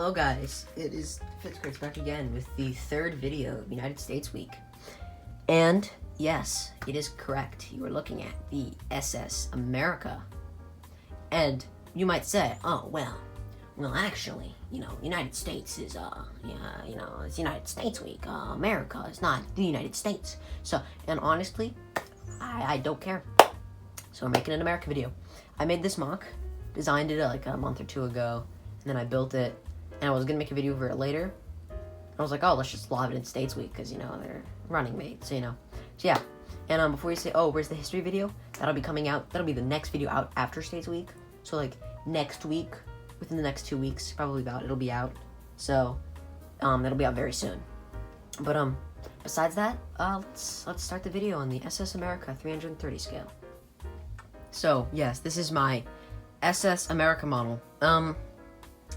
Hello guys, it is FitzCritz back again with the third video of United States Week. And yes, it is correct. You are looking at the SS America. And you might say, oh, well actually, United States is, it's United States Week. America is not the United States. So, and honestly, I don't care. So I'm making an America video. I made this MOC, designed it like a month or two ago, and then I built it, and I was gonna make a video for it later. I was like, oh, let's just lob it in States Week, because, they're running mates, So yeah, and before you say, oh, where's the history video? That'll be coming out, that'll be the next video out after States Week. So, like, next week, within the next 2 weeks, it'll be out. So, that'll be out very soon. But, besides that, let's start the video on the SS America 330 scale. So, yes, this is my SS America model.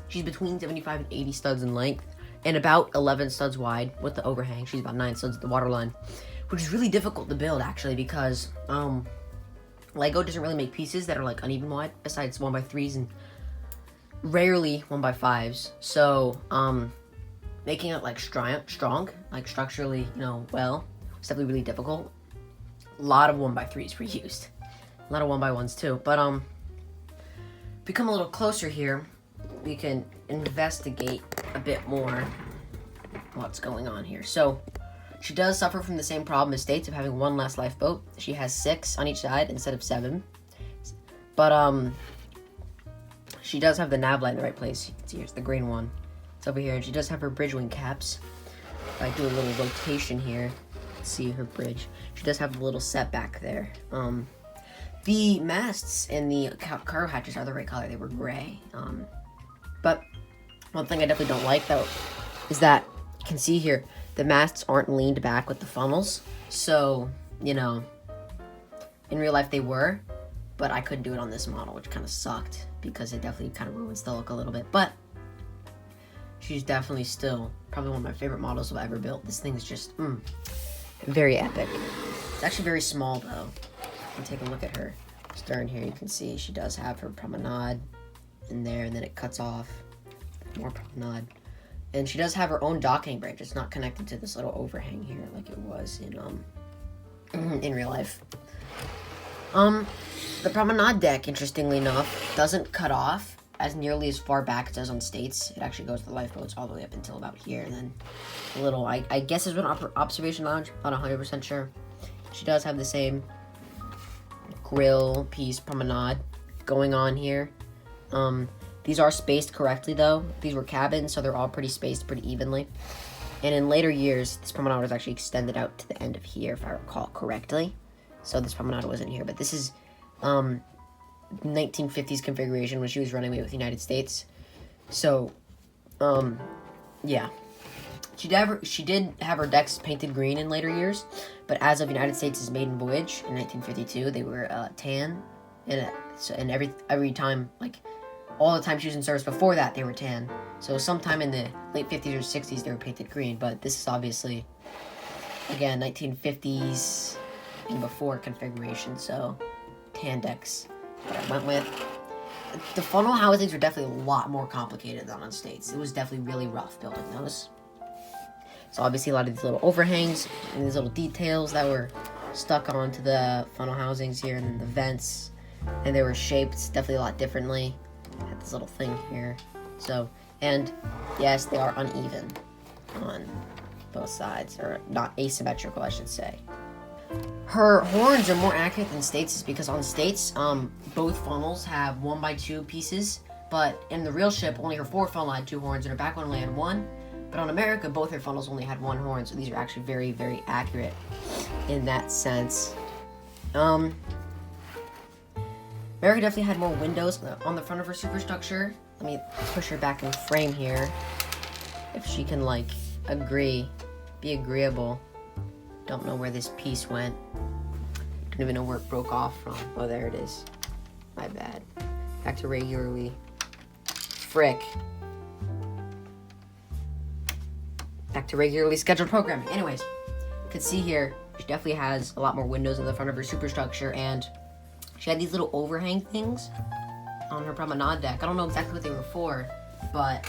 She's between 75 and 80 studs in length, and about 11 studs wide with the overhang. She's about 9 studs at the waterline, which is really difficult to build, actually, because, Lego doesn't really make pieces that are, like, uneven wide, besides 1x3s and rarely 1x5s. So, making it, like, strong, like, structurally, well, it's definitely really difficult. A lot of 1x3s were used. A lot of 1x1s, too. But, if we come a little closer here, we can investigate a bit more what's going on here. So, she does suffer from the same problem as States of having one less lifeboat. She has 6 on each side instead of 7. But, she does have the nav light in the right place. You can see here's the green one. It's over here. And she does have her bridge wing caps. If I do a little rotation here, see her bridge. She does have a little setback there. The masts and the cargo hatches are the right color. They were gray. But one thing I definitely don't like, though, is that you can see here, the masts aren't leaned back with the funnels. So, in real life they were, but I couldn't do it on this model, which kind of sucked because it definitely kind of ruins the look a little bit. But she's definitely still probably one of my favorite models I've ever built. This thing is just, very epic. It's actually very small, though. You take a look at her stern here. You can see she does have her promenade in there, and then it cuts off. More promenade. And she does have her own docking bridge. It's not connected to this little overhang here like it was in real life. The promenade deck, interestingly enough, doesn't cut off as nearly as far back as it does on States. It actually goes to the lifeboats all the way up until about here, and then a little, I guess it's an observation lounge. Not 100% sure. She does have the same grill piece promenade going on here. These are spaced correctly, though. These were cabins, so they're all pretty spaced pretty evenly. And in later years, this promenade was actually extended out to the end of here, if I recall correctly. So this promenade wasn't here, but this is 1950s configuration when she was running away with the United States. So, yeah. She did have her decks painted green in later years, but as of United States' maiden voyage in 1952, they were tan, and every time, like, all the time she was in service before that, they were tan. So sometime in the late 50s or 60s, they were painted green, but this is obviously, again, 1950s and before configuration, so tan decks that I went with. The funnel housings were definitely a lot more complicated than on States. It was definitely really rough building those. So obviously a lot of these little overhangs and these little details that were stuck onto the funnel housings here, and then the vents, and they were shaped definitely a lot differently. Had this little thing here. So, and yes, they are uneven on both sides, or not asymmetrical, I should say. Her horns are more accurate than States' because on States, both funnels have 1x2 pieces, but in the real ship, only her forward funnel had 2 horns and her back one only had 1. But on America, both her funnels only had 1 horn, so these are actually very, very accurate in that sense. America definitely had more windows on the front of her superstructure. Let me push her back in frame here. If she can, like, be agreeable. Don't know where this piece went. Don't even know where it broke off from. Oh, there it is. My bad. Back to regularly. Frick. Back to regularly scheduled programming. Anyways, you can see here, she definitely has a lot more windows in the front of her superstructure, and she had these little overhang things on her promenade deck. I don't know exactly what they were for, but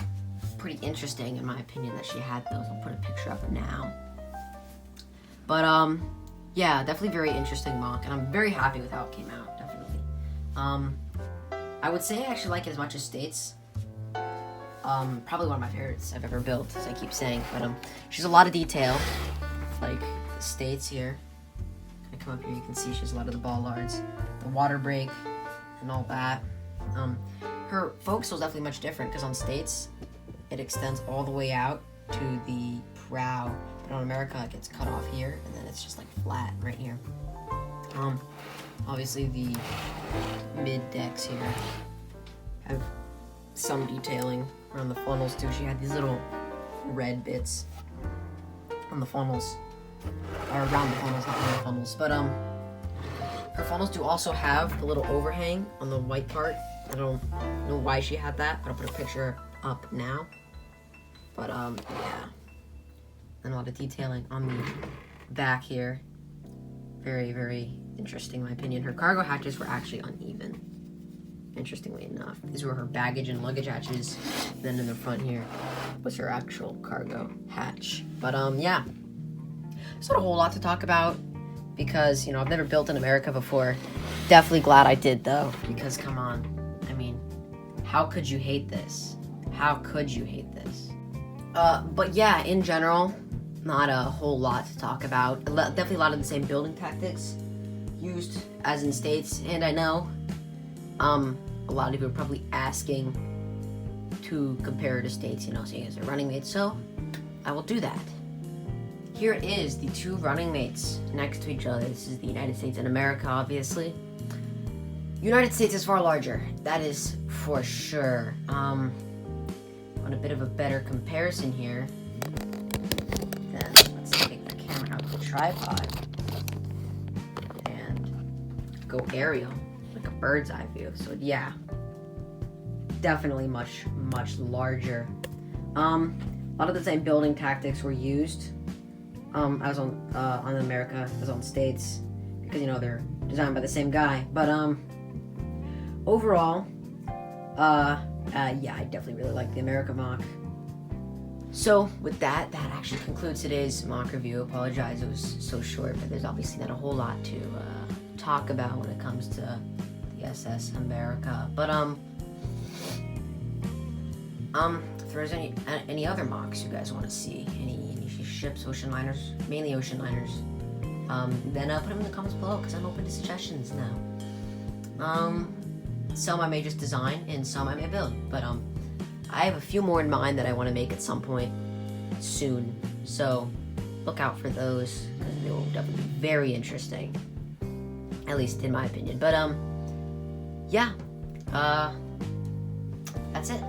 pretty interesting in my opinion that she had those. I'll put a picture up now. But yeah, definitely very interesting MOC, and I'm very happy with how it came out, definitely. I would say I actually like it as much as States. Probably one of my favorites I've ever built, as I keep saying. But she's a lot of detail, like the States here. I come up here, you can see she has a lot of the bollards, the water break, and all that. Her forecastle is definitely much different because on States, it extends all the way out to the prow. But on America, it gets cut off here, and then it's just like flat right here. Obviously the mid decks here have some detailing around the funnels too. She had these little red bits on the funnels, or around the funnels, not on the funnels. But her funnels do also have the little overhang on the white part. I don't know why she had that, but I'll put a picture up now. But yeah, and a lot of detailing on the back here. Very, very interesting in my opinion. Her cargo hatches were actually uneven, interestingly enough. These were her baggage and luggage hatches. Then in the front here was her actual cargo hatch. But yeah, there's not a whole lot to talk about because, you know, I've never built in America before. Definitely glad I did though, because come on, I mean, how could you hate this? How could you hate this? But yeah, in general, not a whole lot to talk about. Definitely a lot of the same building tactics used as in States, and I know a lot of you are probably asking to compare to States, you know, seeing as they're running mates, so I will do that. Here it is, the two running mates next to each other. This is the United States and America, obviously. United States is far larger, that is for sure. On a bit of a better comparison here, then let's take the camera out of the tripod and go aerial, like a bird's eye view. So yeah, definitely much larger. A lot of the same building tactics were used as on America as on States, because, you know, they're designed by the same guy. But overall, yeah, I definitely really like the America MOC. So with that actually concludes today's MOC review. Apologize it was so short, but there's obviously not a whole lot to talk about when it comes to the SS America. But if there's any other MOCs you guys want to see, any ships, ocean liners, mainly ocean liners, then put them in the comments below, because I'm open to suggestions now. Some I may just design, and some I may build, but I have a few more in mind that I want to make at some point soon, so look out for those, because they will definitely be very interesting, at least in my opinion. But yeah, that's it.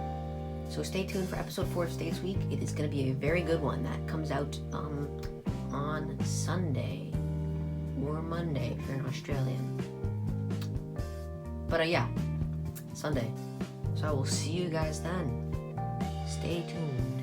So stay tuned for episode 4 of States Week. It is going to be a very good one that comes out on Sunday or Monday if you're in Australia. But yeah, Sunday. So I will see you guys then. Stay tuned.